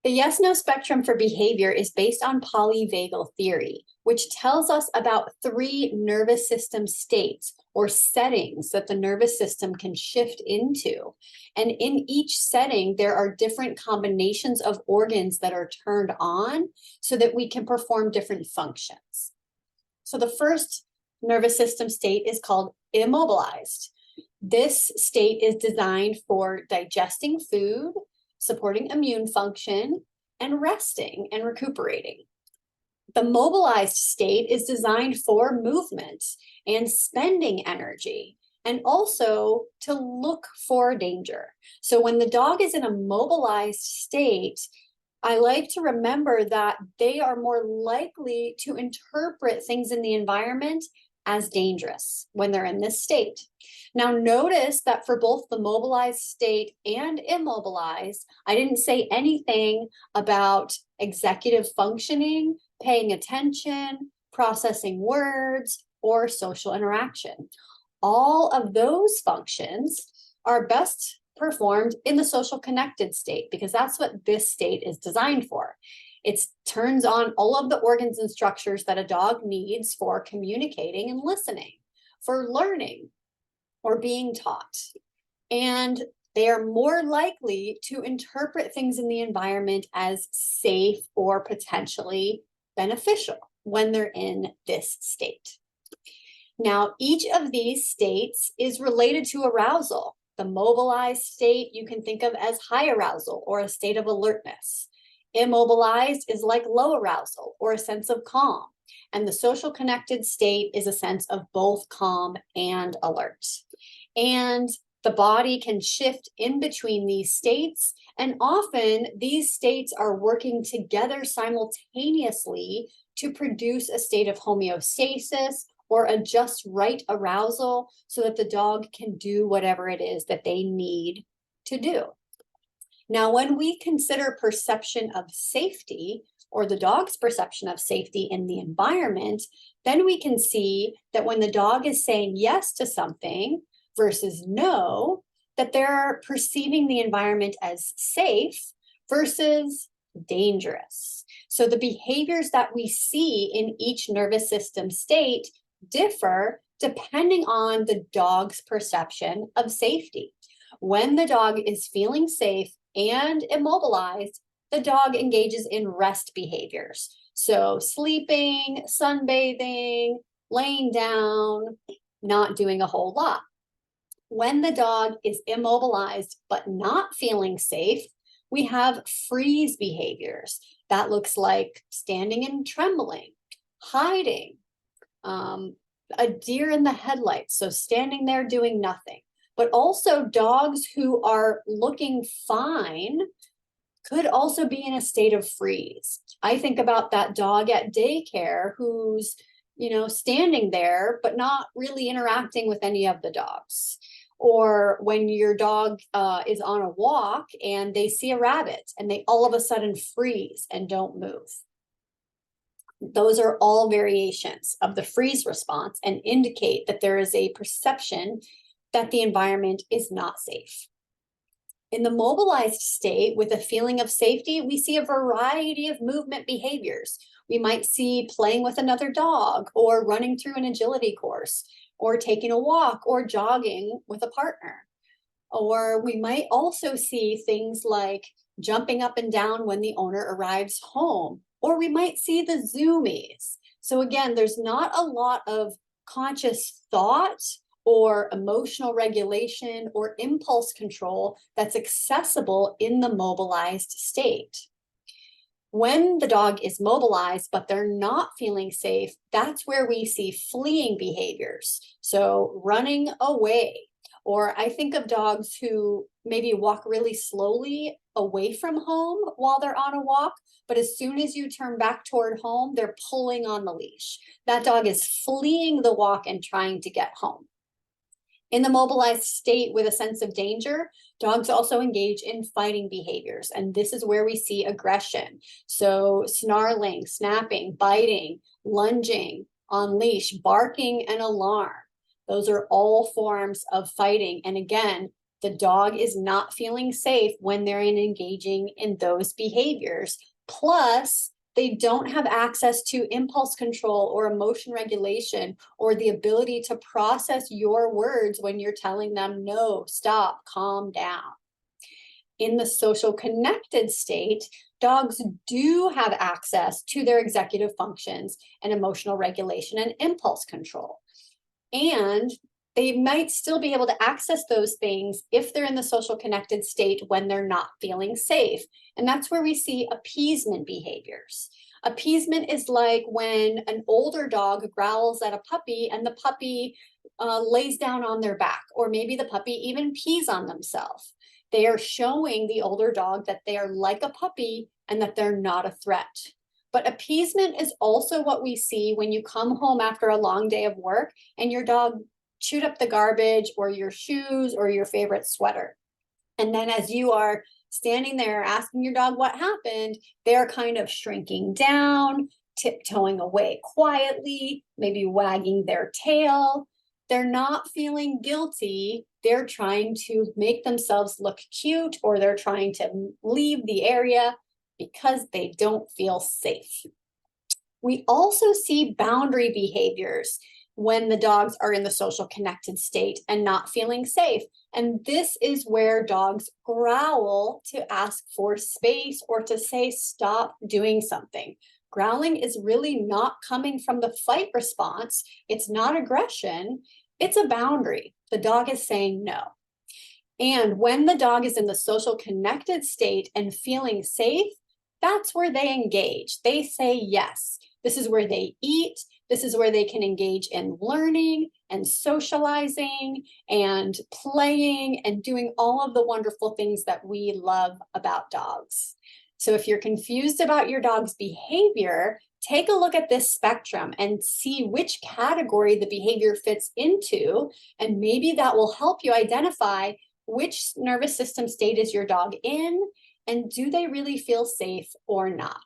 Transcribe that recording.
The yes-no spectrum for behavior is based on polyvagal theory, which tells us about three nervous system states or settings that the nervous system can shift into. And in each setting, there are different combinations of organs that are turned on so that we can perform different functions. So the first nervous system state is called immobilized. This state is designed for digesting food, supporting immune function, and resting and recuperating. The mobilized state is designed for movement and spending energy, and also to look for danger. So when the dog is in a mobilized state, I like to remember that they are more likely to interpret things in the environment as dangerous when they're in this state. Now notice that for both the mobilized state and immobilized, I didn't say anything about executive functioning, paying attention, processing words, or social interaction. All of those functions are best performed in the social connected state because that's what this state is designed for. It turns on all of the organs and structures that a dog needs for communicating and listening, for learning or being taught. And they are more likely to interpret things in the environment as safe or potentially beneficial when they're in this state. Now, each of these states is related to arousal. The mobilized state you can think of as high arousal or a state of alertness. Immobilized is like low arousal or a sense of calm. And the social connected state is a sense of both calm and alert. And the body can shift in between these states. And often these states are working together simultaneously to produce a state of homeostasis or a just right arousal so that the dog can do whatever it is that they need to do. Now, when we consider perception of safety or the dog's perception of safety in the environment, then we can see that when the dog is saying yes to something versus no, that they're perceiving the environment as safe versus dangerous. So the behaviors that we see in each nervous system state differ depending on the dog's perception of safety. When the dog is feeling safe and immobilized, the dog engages in rest behaviors. So sleeping, sunbathing, laying down, not doing a whole lot. When the dog is immobilized but not feeling safe, we have freeze behaviors. That looks like standing and trembling, hiding, a deer in the headlights, so standing there doing nothing. But also dogs who are looking fine could also be in a state of freeze. I think about that dog at daycare who's, standing there, but not really interacting with any of the dogs. Or when your dog is on a walk and they see a rabbit and they all of a sudden freeze and don't move. Those are all variations of the freeze response and indicate that there is a perception that the environment is not safe. In the mobilized state with a feeling of safety, we see a variety of movement behaviors. We might see playing with another dog or running through an agility course or taking a walk or jogging with a partner. Or we might also see things like jumping up and down when the owner arrives home, or we might see the zoomies. So again, there's not a lot of conscious thought or emotional regulation or impulse control that's accessible in the mobilized state. When the dog is mobilized, but they're not feeling safe, that's where we see fleeing behaviors. So running away, or I think of dogs who maybe walk really slowly away from home while they're on a walk, but as soon as you turn back toward home, they're pulling on the leash. That dog is fleeing the walk and trying to get home. In the mobilized state with a sense of danger, dogs also engage in fighting behaviors, and this is where we see aggression. So snarling, snapping, biting, lunging, on leash, barking, and alarm. Those are all forms of fighting. And again, The dog is not feeling safe when they're engaging in those behaviors. Plus, they don't have access to impulse control or emotion regulation or the ability to process your words when you're telling them, no, stop, calm down. In the social connected state, dogs do have access to their executive functions and emotional regulation and impulse control. And they might still be able to access those things if they're in the social connected state when they're not feeling safe. And that's where we see appeasement behaviors. Appeasement is like when an older dog growls at a puppy and the puppy lays down on their back, or maybe the puppy even pees on themselves. They are showing the older dog that they are like a puppy and that they're not a threat. But appeasement is also what we see when you come home after a long day of work and your dog chewed up the garbage or your shoes or your favorite sweater. And then as you are standing there asking your dog what happened, they're kind of shrinking down, tiptoeing away quietly, maybe wagging their tail. They're not feeling guilty. They're trying to make themselves look cute, or they're trying to leave the area because they don't feel safe. We also see boundary behaviors when the dogs are in the social connected state and not feeling safe. And this is where dogs growl to ask for space or to say, stop doing something. Growling is really not coming from the fight response. It's not aggression. It's a boundary. The dog is saying no. And when the dog is in the social connected state and feeling safe, that's where they engage. They say yes. This is where they eat. This is where they can engage in learning and socializing and playing and doing all of the wonderful things that we love about dogs. So if you're confused about your dog's behavior, take a look at this spectrum and see which category the behavior fits into, and maybe that will help you identify which nervous system state is your dog in, and do they really feel safe or not?